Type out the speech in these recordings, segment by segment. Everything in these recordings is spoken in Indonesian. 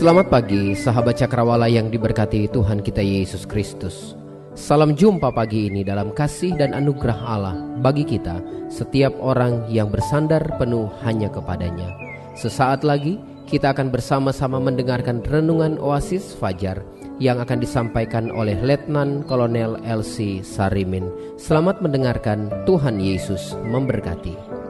Selamat pagi sahabat Cakrawala yang diberkati Tuhan kita Yesus Kristus. Salam jumpa pagi ini dalam kasih dan anugerah Allah bagi kita, setiap orang yang bersandar penuh hanya kepadanya. Sesaat lagi kita akan bersama-sama mendengarkan renungan Oasis Fajar yang akan disampaikan oleh Letnan Kolonel LC Sarimin. Selamat mendengarkan, Tuhan Yesus memberkati.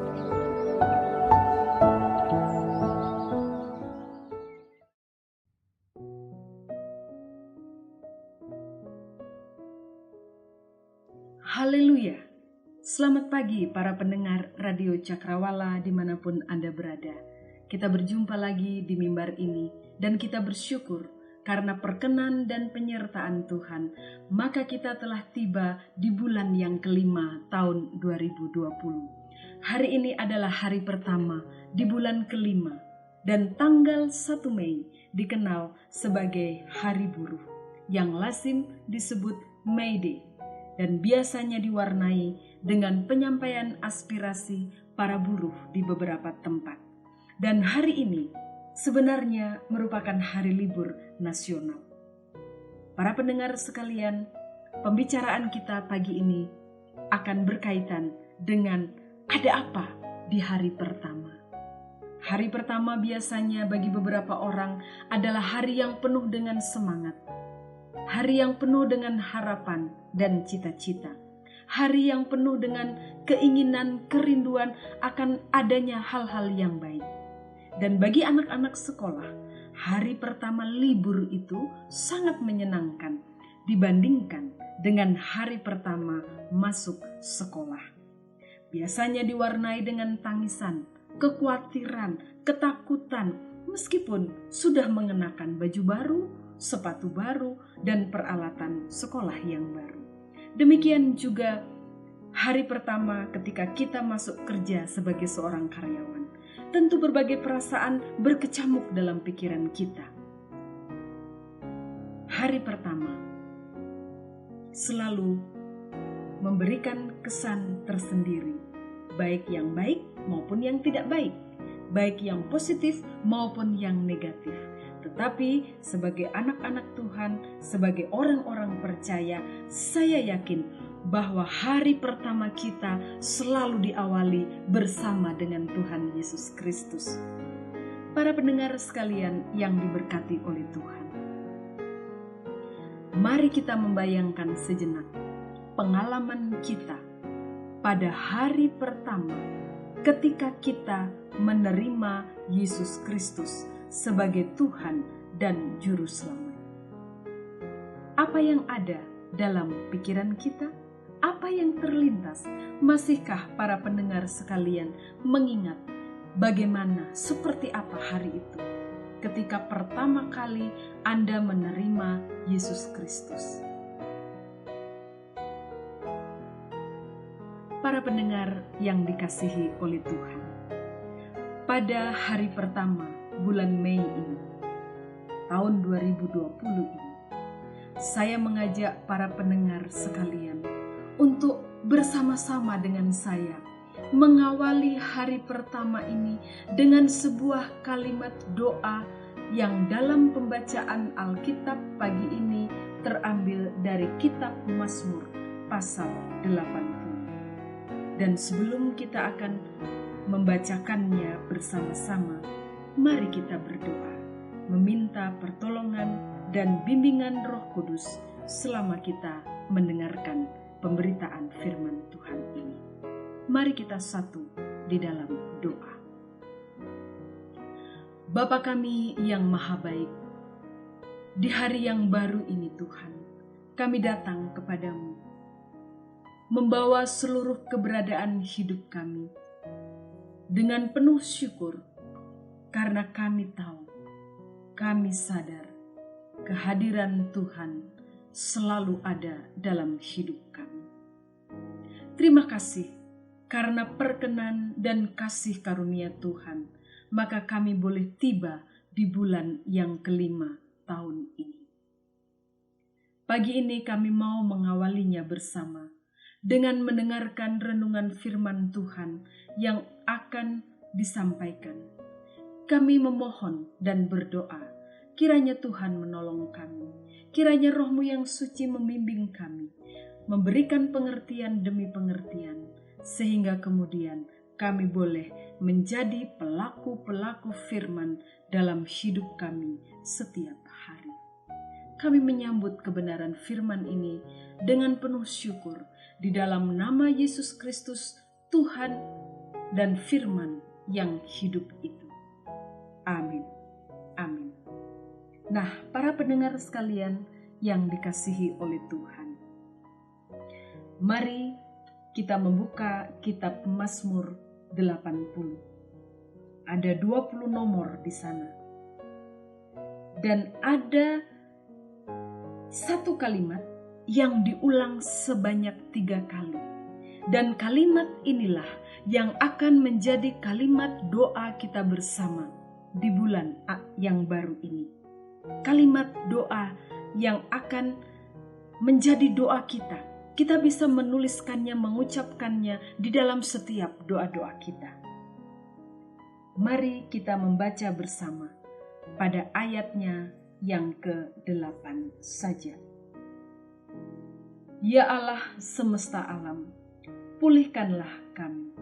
Haleluya. Selamat pagi para pendengar Radio Cakrawala dimanapun Anda berada. Kita berjumpa lagi di mimbar ini dan kita bersyukur karena perkenan dan penyertaan Tuhan, maka kita telah tiba di bulan yang kelima tahun 2020. Hari ini adalah hari pertama di bulan kelima dan tanggal 1 Mei dikenal sebagai Hari Buruh yang lazim disebut May Day dan biasanya diwarnai dengan penyampaian aspirasi para buruh di beberapa tempat. Dan hari ini sebenarnya merupakan hari libur nasional. Para pendengar sekalian, pembicaraan kita pagi ini akan berkaitan dengan ada apa di hari pertama. Hari pertama biasanya bagi beberapa orang adalah hari yang penuh dengan semangat. Hari yang penuh dengan harapan dan cita-cita. Hari yang penuh dengan keinginan, kerinduan akan adanya hal-hal yang baik. Dan bagi anak-anak sekolah, hari pertama libur itu sangat menyenangkan dibandingkan dengan hari pertama masuk sekolah. Biasanya diwarnai dengan tangisan, kekhawatiran, ketakutan, meskipun sudah mengenakan baju baru, sepatu baru, dan peralatan sekolah yang baru. Demikian juga hari pertama ketika kita masuk kerja sebagai seorang karyawan. Tentu berbagai perasaan berkecamuk dalam pikiran kita. Hari pertama selalu memberikan kesan tersendiri, baik yang baik maupun yang tidak baik, baik yang positif maupun yang negatif. Tetapi sebagai anak-anak Tuhan, sebagai orang-orang percaya, saya yakin bahwa hari pertama kita selalu diawali bersama dengan Tuhan Yesus Kristus. Para pendengar sekalian yang diberkati oleh Tuhan, mari kita membayangkan sejenak pengalaman kita pada hari pertama ketika kita menerima Yesus Kristus sebagai Tuhan dan Juru Selamat. Apa yang ada dalam pikiran kita? Apa yang terlintas? Masihkah para pendengar sekalian mengingat bagaimana, seperti apa hari itu ketika pertama kali Anda menerima Yesus Kristus? Para pendengar yang dikasihi oleh Tuhan, pada hari pertama bulan Mei ini, tahun 2020 ini, saya mengajak para pendengar sekalian untuk bersama-sama dengan saya mengawali hari pertama ini dengan sebuah kalimat doa yang dalam pembacaan Alkitab pagi ini terambil dari kitab Mazmur pasal 80. Dan sebelum kita akan membacakannya bersama-sama, mari kita berdoa, meminta pertolongan dan bimbingan Roh Kudus selama kita mendengarkan pemberitaan firman Tuhan ini. Mari kita satu di dalam doa. Bapa kami yang maha baik, di hari yang baru ini Tuhan, kami datang kepadamu, membawa seluruh keberadaan hidup kami dengan penuh syukur, karena kami tahu, kami sadar kehadiran Tuhan selalu ada dalam hidup kami. Terima kasih karena perkenan dan kasih karunia Tuhan, maka kami boleh tiba di bulan yang kelima tahun ini. Pagi ini kami mau mengawalinya bersama dengan mendengarkan renungan firman Tuhan yang akan disampaikan. Kami memohon dan berdoa Kiranya Tuhan menolong kami. Kiranya Roh-Mu yang suci membimbing kami, memberikan pengertian demi pengertian, sehingga kemudian kami boleh menjadi pelaku-pelaku firman dalam hidup kami setiap hari. Kami menyambut kebenaran firman ini dengan penuh syukur di dalam nama Yesus Kristus, Tuhan dan firman yang hidup itu. Amin. Amin. Nah, para pendengar sekalian yang dikasihi oleh Tuhan, mari kita membuka kitab Mazmur 80. Ada 20 nomor di sana. Dan ada satu kalimat yang diulang sebanyak 3 kali. Dan kalimat inilah yang akan menjadi kalimat doa kita bersama di bulan yang baru ini. Kalimat doa yang akan menjadi doa kita. Kita bisa menuliskannya, mengucapkannya di dalam setiap doa-doa kita. Mari kita membaca bersama pada ayatnya yang ke-8 saja. Ya Allah semesta alam, pulihkanlah kami.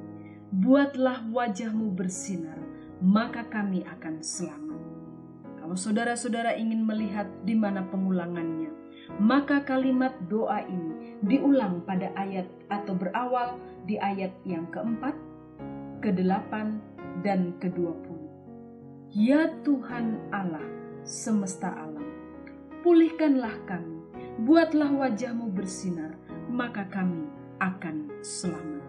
Buatlah wajah-Mu bersinar, maka kami akan selamat. Kalau saudara-saudara ingin melihat di mana pengulangannya, maka kalimat doa ini diulang pada ayat atau berawal di ayat yang ke-4, ke-8, dan ke-20. Ya Tuhan Allah semesta alam, pulihkanlah kami, buatlah wajah-Mu bersinar, maka kami akan selamat.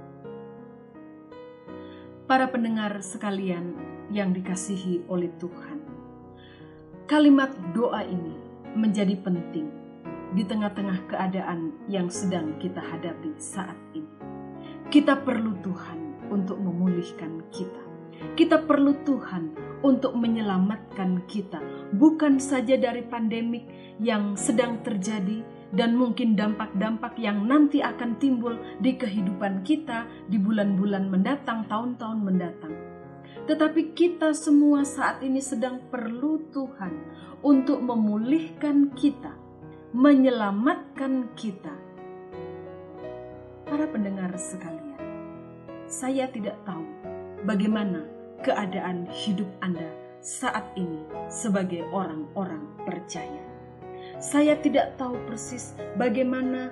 Para pendengar sekalian yang dikasihi oleh Tuhan, kalimat doa ini menjadi penting di tengah-tengah keadaan yang sedang kita hadapi saat ini. Kita perlu Tuhan untuk memulihkan kita. Kita perlu Tuhan untuk menyelamatkan kita, bukan saja dari pandemik yang sedang terjadi dan mungkin dampak-dampak yang nanti akan timbul di kehidupan kita di bulan-bulan mendatang, tahun-tahun mendatang. Tetapi kita semua saat ini sedang perlu Tuhan untuk memulihkan kita, menyelamatkan kita. Para pendengar sekalian, saya tidak tahu bagaimana keadaan hidup Anda saat ini sebagai orang-orang percaya. Saya tidak tahu persis bagaimana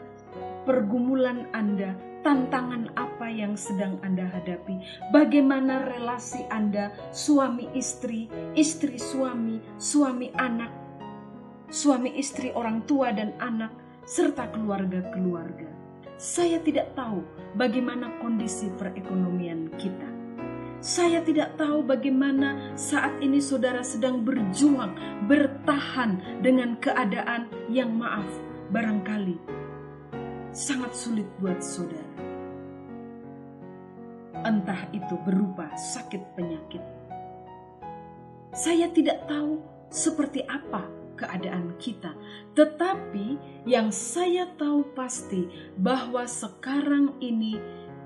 pergumulan Anda, tantangan apa yang sedang Anda hadapi, bagaimana relasi Anda, suami istri, istri suami, suami anak, suami istri, orang tua dan anak, serta keluarga-keluarga. Saya tidak tahu bagaimana kondisi perekonomian kita. Saya tidak tahu bagaimana saat ini saudara sedang berjuang, bertahan dengan keadaan yang maaf, barangkali sangat sulit buat saudara. Entah itu berupa sakit penyakit. Saya tidak tahu seperti apa keadaan kita, tetapi yang saya tahu pasti bahwa sekarang ini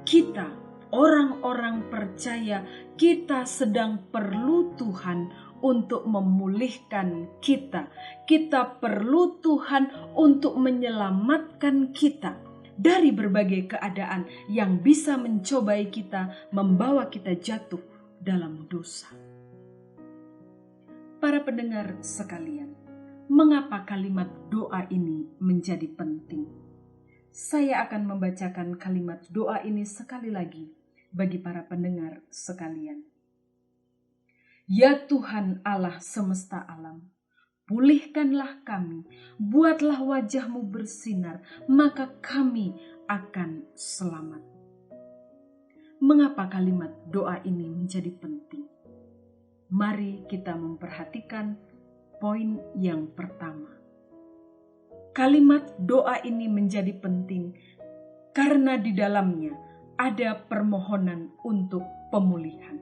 kita, orang-orang percaya, kita sedang perlu Tuhan untuk memulihkan kita. Kita perlu Tuhan untuk menyelamatkan kita dari berbagai keadaan yang bisa mencobai kita, membawa kita jatuh dalam dosa. Para pendengar sekalian, mengapa kalimat doa ini menjadi penting? Saya akan membacakan kalimat doa ini sekali lagi bagi para pendengar sekalian. Ya Tuhan Allah semesta alam, pulihkanlah kami, buatlah wajah-Mu bersinar, maka kami akan selamat. Mengapa kalimat doa ini menjadi penting? Mari kita memperhatikan poin yang pertama. Kalimat doa ini menjadi penting karena di dalamnya ada permohonan untuk pemulihan.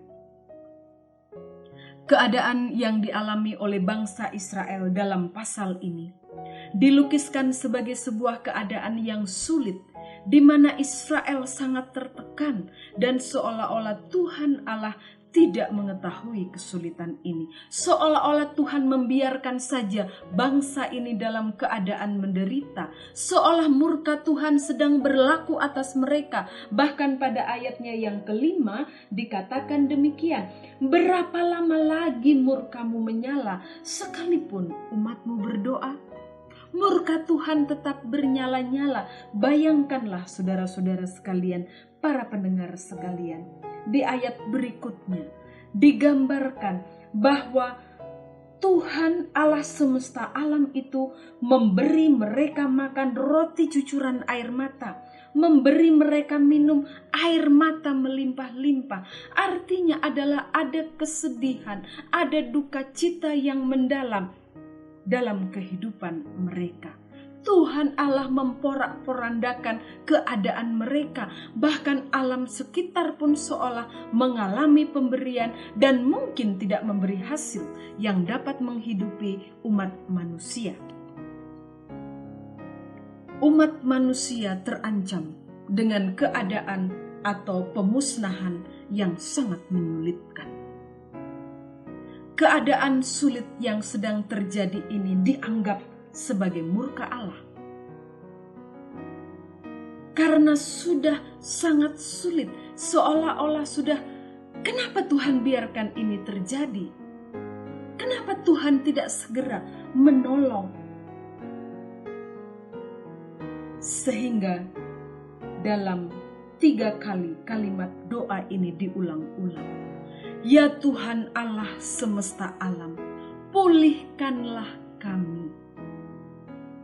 Keadaan yang dialami oleh bangsa Israel dalam pasal ini dilukiskan sebagai sebuah keadaan yang sulit, di mana Israel sangat tertekan dan seolah-olah Tuhan Allah tidak mengetahui kesulitan ini. Seolah-olah Tuhan membiarkan saja bangsa ini dalam keadaan menderita. Seolah murka Tuhan sedang berlaku atas mereka. Bahkan pada ayatnya yang kelima dikatakan demikian. Berapa lama lagi murkamu menyala sekalipun umatmu berdoa? Murka Tuhan tetap bernyala-nyala. Bayangkanlah saudara-saudara sekalian, para pendengar sekalian. Di ayat berikutnya digambarkan bahwa Tuhan Allah semesta alam itu memberi mereka makan roti cucuran air mata, memberi mereka minum air mata melimpah-limpah. Artinya adalah ada kesedihan, ada duka cita yang mendalam dalam kehidupan mereka. Tuhan Allah memporak-porandakan keadaan mereka. Bahkan alam sekitar pun seolah mengalami pemberian dan mungkin tidak memberi hasil yang dapat menghidupi umat manusia. Umat manusia terancam dengan keadaan atau pemusnahan yang sangat menyulitkan. Keadaan sulit yang sedang terjadi ini dianggap sebagai murka Allah. Karena sudah sangat sulit, seolah-olah sudah, kenapa Tuhan biarkan ini terjadi? Kenapa Tuhan tidak segera menolong? Sehingga dalam 3 kali kalimat doa ini diulang-ulang. Ya Tuhan Allah semesta alam, pulihkanlah kami.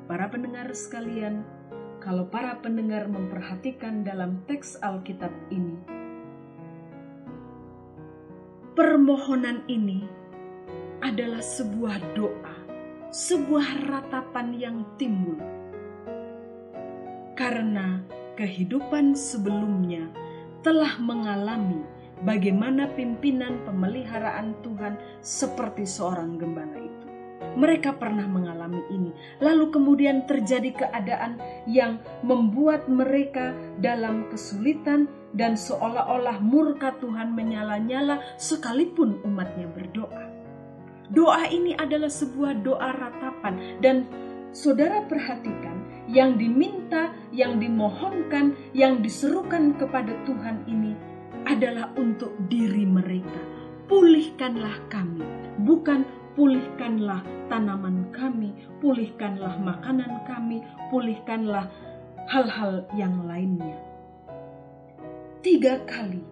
Para pendengar sekalian, kalau para pendengar memperhatikan dalam teks Alkitab ini, permohonan ini adalah sebuah doa, sebuah ratapan yang timbul. Karena kehidupan sebelumnya telah mengalami bagaimana pimpinan pemeliharaan Tuhan seperti seorang gembala itu. Mereka pernah mengalami ini. Lalu kemudian terjadi keadaan yang membuat mereka dalam kesulitan dan seolah-olah murka Tuhan menyala-nyala sekalipun umatnya berdoa. Doa ini adalah sebuah doa ratapan dan saudara perhatikan yang diminta, yang dimohonkan, yang diserukan kepada Tuhan ini adalah untuk diri mereka. Pulihkanlah kami, bukan pulihkanlah tanaman kami, pulihkanlah makanan kami, pulihkanlah hal-hal yang lainnya. 3 kali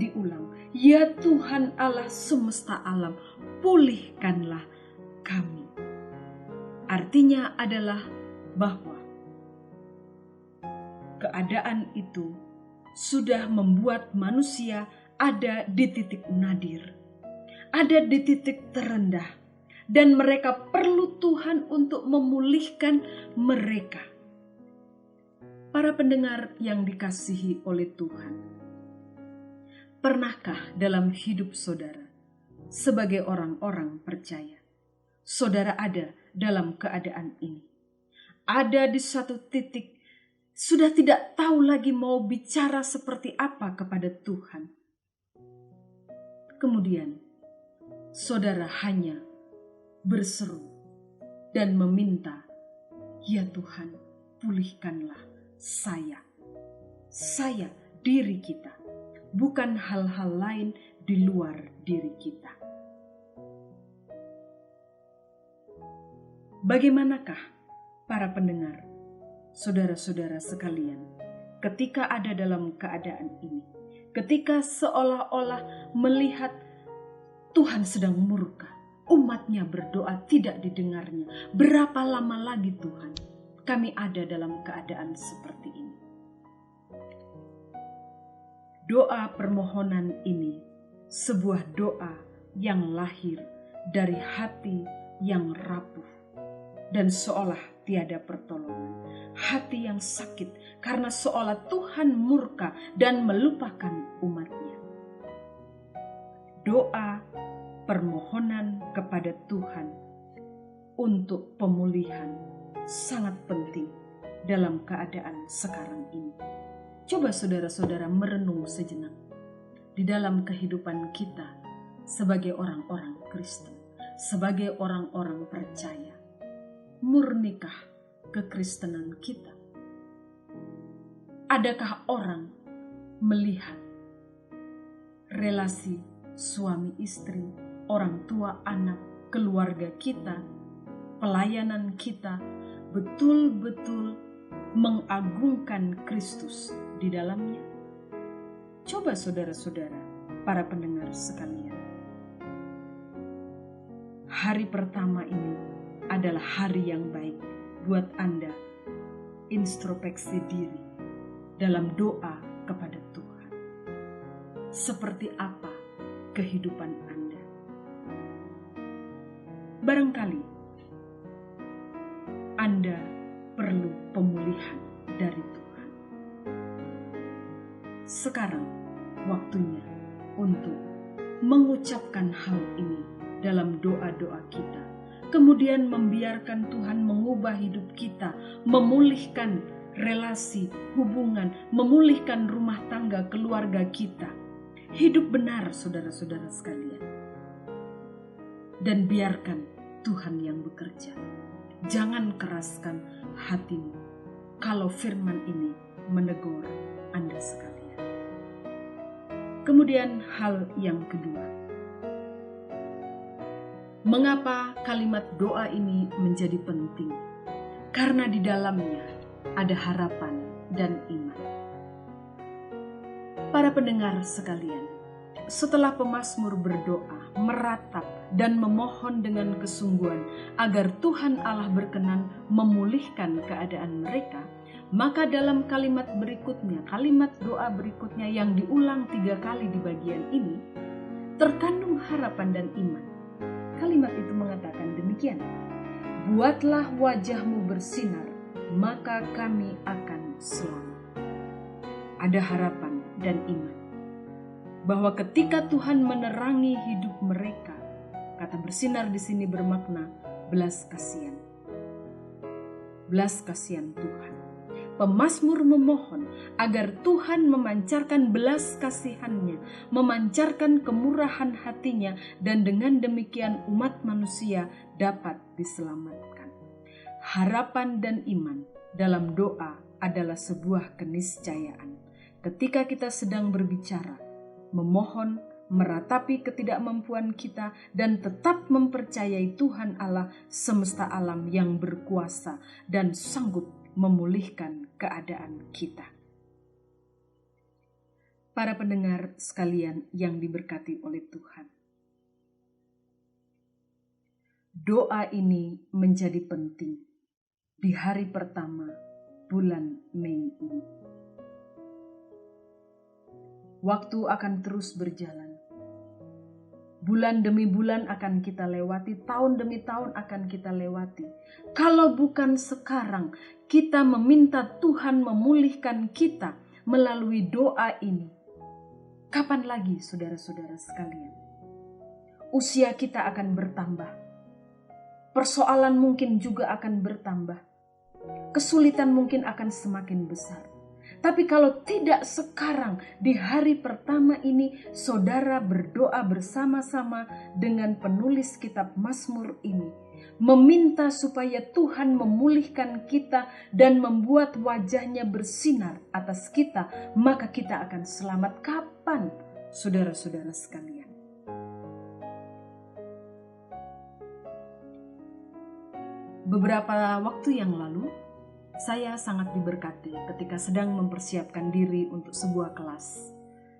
diulang, ya Tuhan Allah semesta alam, pulihkanlah kami. Artinya adalah bahwa keadaan itu sudah membuat manusia ada di titik nadir, ada di titik terendah. Dan mereka perlu Tuhan untuk memulihkan mereka. Para pendengar yang dikasihi oleh Tuhan, pernahkah dalam hidup saudara, sebagai orang-orang percaya, saudara ada dalam keadaan ini? Ada di satu titik, sudah tidak tahu lagi mau bicara seperti apa kepada Tuhan. Kemudian, saudara hanya berseru dan meminta, ya Tuhan, pulihkanlah saya, diri kita, bukan hal-hal lain di luar diri kita. Bagaimanakah para pendengar, saudara-saudara sekalian, ketika ada dalam keadaan ini, ketika seolah-olah melihat Tuhan sedang murka, umatnya berdoa tidak didengarnya. Berapa lama lagi Tuhan kami ada dalam keadaan seperti ini? Doa permohonan ini sebuah doa yang lahir dari hati yang rapuh dan seolah tiada pertolongan. Hati yang sakit karena seolah Tuhan murka dan melupakan umatnya. Doa permohonan kepada Tuhan untuk pemulihan sangat penting dalam keadaan sekarang ini. Coba saudara-saudara merenung sejenak. di dalam kehidupan kita sebagai orang-orang Kristen, sebagai orang-orang percaya. Murnikah kekristenan kita? Adakah orang melihat relasi suami istri, orang tua anak, keluarga kita, pelayanan kita betul-betul mengagungkan Kristus di dalamnya? Coba saudara-saudara, para pendengar sekalian. Hari pertama ini adalah hari yang baik buat Anda introspeksi diri dalam doa kepada Tuhan. Seperti apa kehidupan Anda? Barangkali Anda perlu pemulihan dari Tuhan. Sekarang waktunya untuk mengucapkan hal ini dalam doa-doa kita, kemudian membiarkan Tuhan mengubah hidup kita, memulihkan relasi, hubungan, memulihkan rumah tangga keluarga kita. Hidup benar saudara-saudara sekalian. Dan biarkan Tuhan yang bekerja. Jangan keraskan hatimu kalau firman ini menegur Anda sekalian. Kemudian hal yang kedua. Mengapa kalimat doa ini menjadi penting? Karena di dalamnya ada harapan dan iman. Para pendengar sekalian, setelah pemazmur berdoa, meratap dan memohon dengan kesungguhan agar Tuhan Allah berkenan memulihkan keadaan mereka, maka dalam kalimat berikutnya, kalimat doa berikutnya yang diulang 3 kali di bagian ini, terkandung harapan dan iman. Kalimat itu mengatakan demikian, buatlah wajahmu bersinar, maka kami akan selamat. Ada harapan dan iman bahwa ketika Tuhan menerangi hidup mereka, kata bersinar di sini bermakna belas kasihan. Belas kasihan Tuhan. Pemazmur memohon agar Tuhan memancarkan belas kasihannya, memancarkan kemurahan hatinya, dan dengan demikian umat manusia dapat diselamatkan. Harapan dan iman dalam doa adalah sebuah keniscayaan. Ketika kita sedang berbicara, memohon, meratapi ketidakmampuan kita, dan tetap mempercayai Tuhan Allah semesta alam yang berkuasa dan sanggup memulihkan keadaan kita. Para pendengar sekalian yang diberkati oleh Tuhan, doa ini menjadi penting di hari pertama bulan Mei ini. Waktu akan terus berjalan. Bulan demi bulan akan kita lewati, tahun demi tahun akan kita lewati. Kalau bukan sekarang kita meminta Tuhan memulihkan kita melalui doa ini, kapan lagi saudara-saudara sekalian? Usia kita akan bertambah. Persoalan mungkin juga akan bertambah. Kesulitan mungkin akan semakin besar. Tapi kalau tidak sekarang di hari pertama ini saudara berdoa bersama-sama dengan penulis kitab Mazmur ini, meminta supaya Tuhan memulihkan kita dan membuat wajahnya bersinar atas kita, maka kita akan selamat. Kapan saudara-saudara sekalian? Beberapa waktu yang lalu saya sangat diberkati ketika sedang mempersiapkan diri untuk sebuah kelas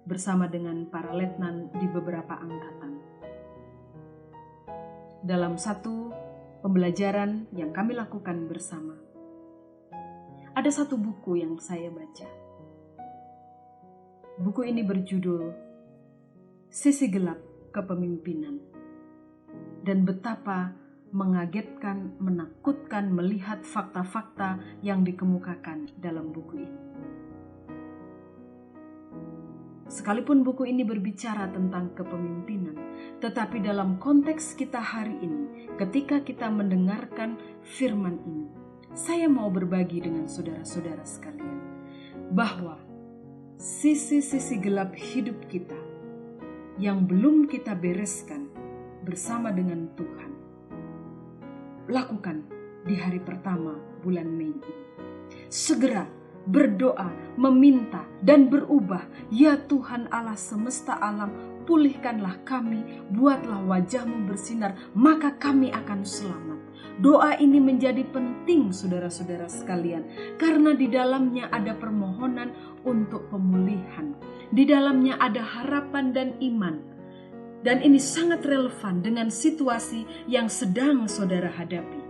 bersama dengan para letnan di beberapa angkatan. Dalam satu pembelajaran yang kami lakukan bersama, ada satu buku yang saya baca. Buku ini berjudul Sisi Gelap Kepemimpinan, dan betapa mengagetkan, menakutkan melihat fakta-fakta yang dikemukakan dalam buku ini. Sekalipun buku ini berbicara tentang kepemimpinan, tetapi dalam konteks kita hari ini, ketika kita mendengarkan firman ini, saya mau berbagi dengan saudara-saudara sekalian, bahwa sisi-sisi gelap hidup kita yang belum kita bereskan bersama dengan Tuhan, lakukan di hari pertama bulan Mei ini. Segera berdoa, meminta, dan berubah. Ya Tuhan Allah semesta alam, pulihkanlah kami, buatlah wajah-Mu bersinar, maka kami akan selamat. Doa ini menjadi penting saudara-saudara sekalian, karena di dalamnya ada permohonan untuk pemulihan. Di dalamnya ada harapan dan iman. Dan ini sangat relevan dengan situasi yang sedang saudara hadapi.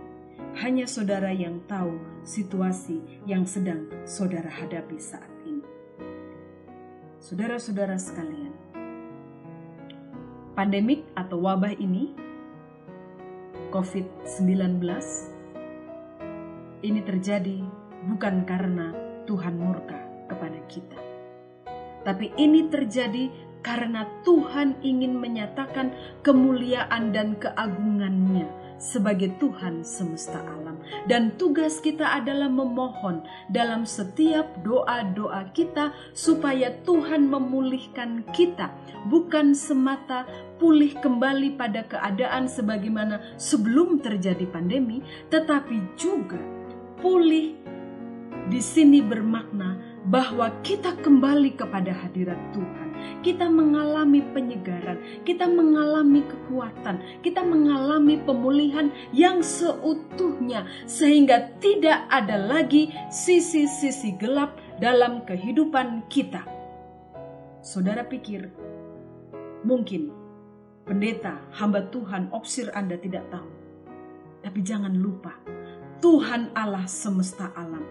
Hanya saudara yang tahu situasi yang sedang saudara hadapi saat ini. Saudara-saudara sekalian, pandemik atau wabah ini, COVID-19, ini terjadi bukan karena Tuhan murka kepada kita. Tapi ini terjadi karena Tuhan ingin menyatakan kemuliaan dan keagungan-Nya sebagai Tuhan semesta alam. Dan tugas kita adalah memohon dalam setiap doa-doa kita supaya Tuhan memulihkan kita. Bukan semata pulih kembali pada keadaan sebagaimana sebelum terjadi pandemi, tetapi juga pulih di sini bermakna bahwa kita kembali kepada hadirat Tuhan. Kita mengalami penyegaran, kita mengalami kekuatan, kita mengalami pemulihan yang seutuhnya, sehingga tidak ada lagi sisi-sisi gelap dalam kehidupan kita. Saudara pikir, mungkin pendeta, hamba Tuhan, opsir Anda tidak tahu. Tapi jangan lupa, Tuhan Allah semesta alam,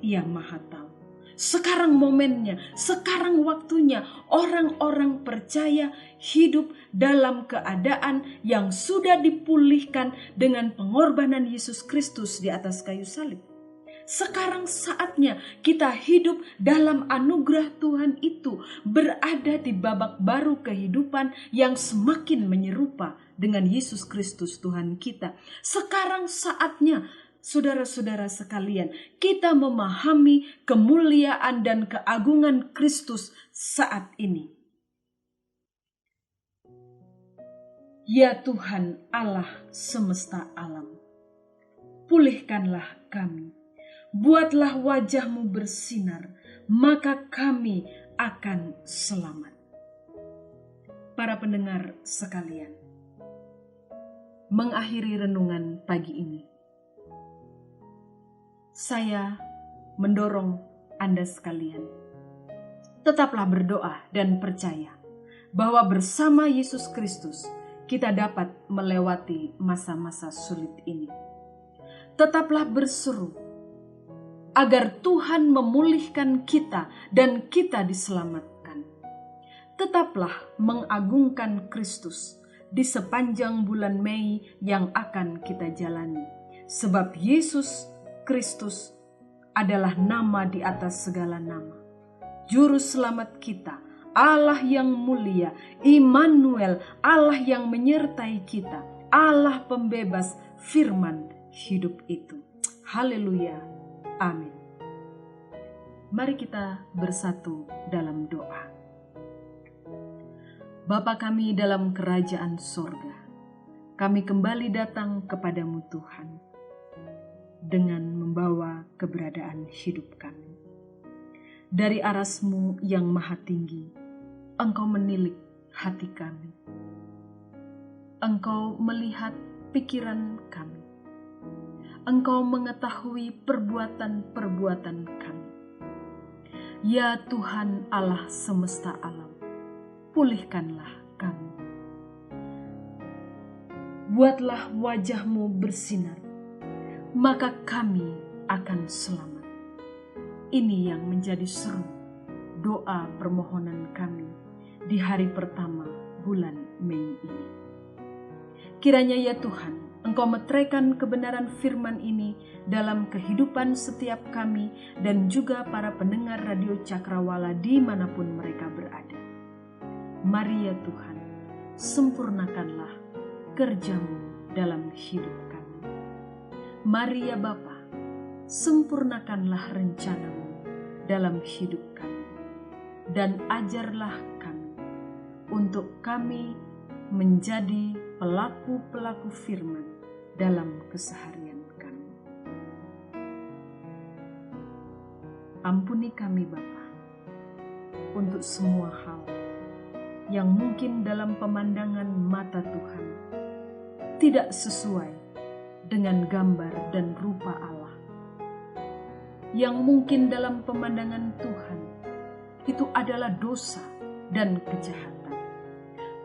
Ia Maha Tahu. Sekarang momennya, sekarang waktunya orang-orang percaya hidup dalam keadaan yang sudah dipulihkan dengan pengorbanan Yesus Kristus di atas kayu salib. Sekarang saatnya kita hidup dalam anugerah Tuhan itu, berada di babak baru kehidupan yang semakin menyerupa dengan Yesus Kristus Tuhan kita. Sekarang saatnya saudara-saudara sekalian, kita memahami kemuliaan dan keagungan Kristus saat ini. Ya Tuhan Allah semesta alam, pulihkanlah kami, buatlah wajah-Mu bersinar, maka kami akan selamat. Para pendengar sekalian, mengakhiri renungan pagi ini, saya mendorong Anda sekalian, tetaplah berdoa dan percaya bahwa bersama Yesus Kristus kita dapat melewati masa-masa sulit ini. Tetaplah berseru agar Tuhan memulihkan kita dan kita diselamatkan. Tetaplah mengagungkan Kristus di sepanjang bulan Mei yang akan kita jalani, sebab Yesus Kristus adalah nama di atas segala nama. Juru selamat kita, Allah yang mulia, Immanuel, Allah yang menyertai kita, Allah pembebas firman hidup itu. Haleluya. Amin. Mari kita bersatu dalam doa. Bapa kami dalam kerajaan sorga, kami kembali datang kepadamu Tuhan, dengan membawa keberadaan hidup kami. Dari aras-Mu yang maha tinggi, Engkau menilik hati kami. Engkau melihat pikiran kami. Engkau mengetahui perbuatan-perbuatan kami. Ya Tuhan Allah semesta alam, pulihkanlah kami. Buatlah wajah-Mu bersinar, maka kami akan selamat. Ini yang menjadi seru doa permohonan kami di hari pertama bulan Mei ini. Kiranya ya Tuhan, Engkau meteraikan kebenaran firman ini dalam kehidupan setiap kami dan juga para pendengar Radio Cakrawala dimanapun mereka berada. Mari ya Tuhan, sempurnakanlah kerja-Mu dalam hidup kami. Mari ya Bapa, sempurnakanlah rencana-Mu dalam hidup kami, dan ajarlah kami untuk kami menjadi pelaku-pelaku firman dalam keseharian kami. Ampuni kami Bapa untuk semua hal yang mungkin dalam pemandangan mata Tuhan tidak sesuai dengan gambar dan rupa Allah. Yang mungkin dalam pemandangan Tuhan itu adalah dosa dan kejahatan.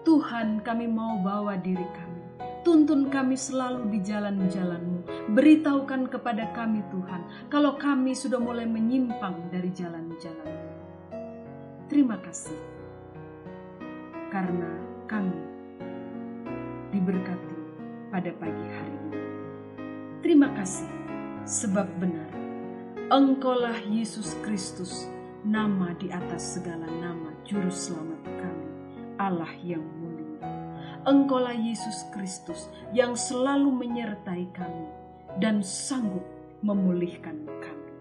Tuhan, kami mau bawa diri kami. Tuntun kami selalu di jalan-jalan-Mu. Beritahukan kepada kami Tuhan, kalau kami sudah mulai menyimpang dari jalan-jalan-Mu. Terima kasih, karena kami diberkati pada pagi hari ini. Terima kasih, sebab benar, Engkaulah Yesus Kristus, nama di atas segala nama, Juru Selamat kami, Allah yang mulia. Engkaulah Yesus Kristus yang selalu menyertai kami dan sanggup memulihkan kami.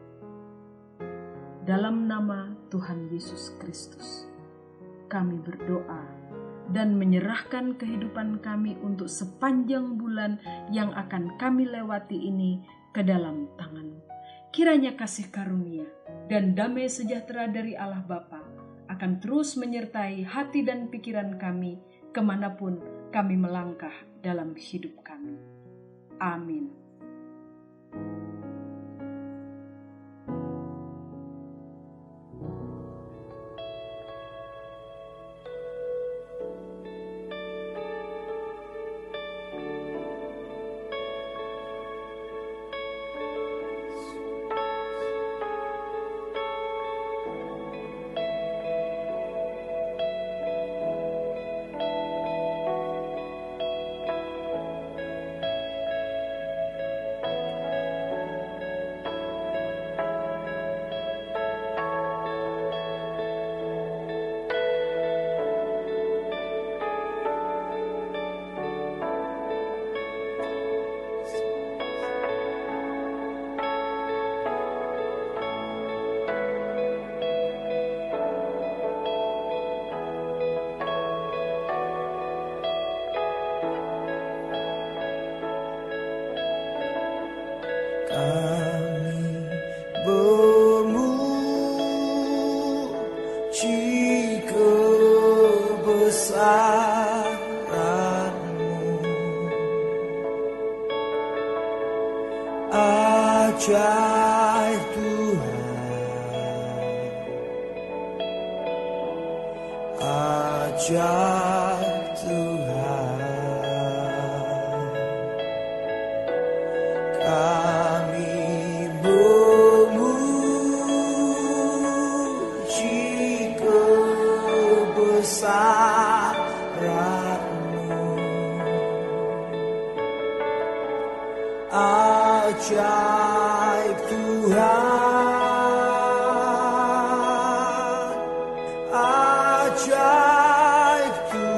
Dalam nama Tuhan Yesus Kristus, kami berdoa dan menyerahkan kehidupan kami untuk sepanjang bulan yang akan kami lewati ini ke dalam tangan-Mu. Kiranya kasih karunia dan damai sejahtera dari Allah Bapa akan terus menyertai hati dan pikiran kami kemanapun kami melangkah dalam hidup kami. Amin. Ajaib Tuhan, ajaib Tuhan, kami memuji kebesaran-Mu. Ajaib Tuhan, ajaib Tuhan.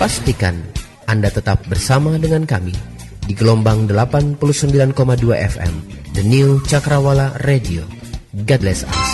Pastikan Anda tetap bersama dengan kami di gelombang 89,2 FM, The New Cakrawala Radio. God bless us.